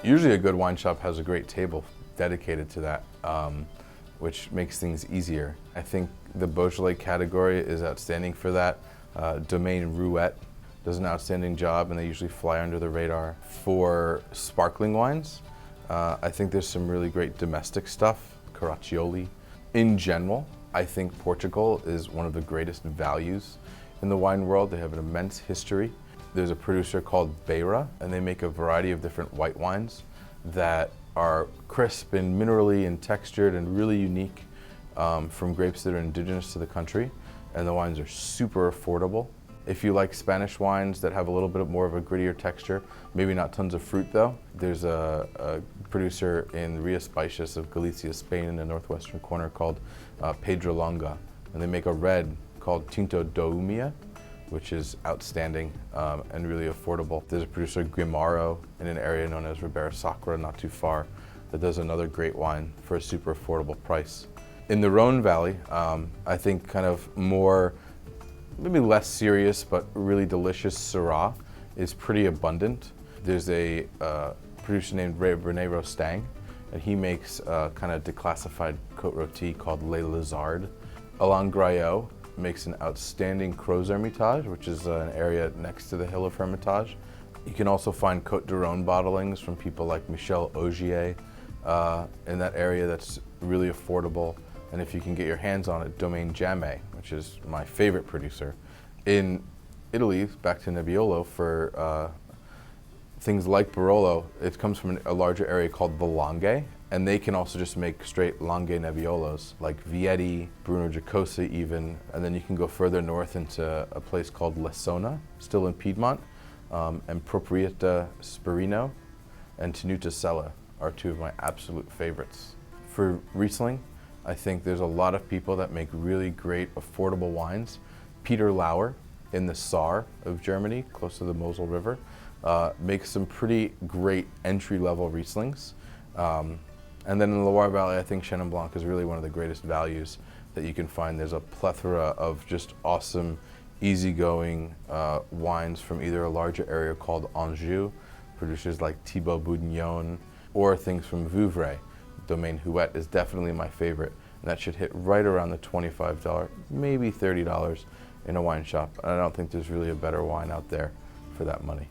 Usually a good wine shop has a great table dedicated to that, which makes things easier. I think the Beaujolais category is outstanding for that. Domaine Rouet does an outstanding job, and they usually fly under the radar. For sparkling wines, I think there's some really great domestic stuff, Caraccioli. In general, I think Portugal is one of the greatest values in the wine world. They have an immense history. There's a producer called Beira, and they make a variety of different white wines that are crisp and minerally and textured and really unique from grapes that are indigenous to the country. And the wines are super affordable. If you like Spanish wines that have a little bit more of a grittier texture, maybe not tons of fruit though, there's a producer in Rías Baixas of Galicia, Spain, in the northwestern corner called Pedrolonga. And they make a red called Tinto DoUmia, which is outstanding and really affordable. There's a producer, Guimaro, in an area known as Ribera Sacra, not too far, that does another great wine for a super affordable price. In the Rhone Valley, I think kind of more, maybe less serious, but really delicious Syrah is pretty abundant. There's a producer named René Rostaing, and he makes a kind of declassified Côte Rôtie called Les Lizards. Alain Graillot makes an outstanding Crozes-Hermitage, which is an area next to the hill of Hermitage. You can also find Côte du Rhône bottlings from people like Michel Augier in that area that's really affordable. And if you can get your hands on it, Domaine Jamay, which is my favorite producer. In Italy, back to Nebbiolo, for things like Barolo, it comes from a larger area called the Langhe, and they can also just make straight Langhe Nebbiolos, like Vietti, Bruno Giacosa even, and then you can go further north into a place called Lessona, still in Piedmont, and Proprietà Sperino and Tenuta Sella are two of my absolute favorites. For Riesling, I think there's a lot of people that make really great affordable wines. Peter Lauer in the Saar of Germany, close to the Mosel River, makes some pretty great entry-level Rieslings. And then in the Loire Valley, I think Chenin Blanc is really one of the greatest values that you can find. There's a plethora of just awesome, easygoing wines from either a larger area called Anjou, producers like Thibaut Bourguignon, or things from Vouvray. Domaine Huet is definitely my favorite, and that should hit right around the $25, maybe $30 in a wine shop. And I don't think there's really a better wine out there for that money.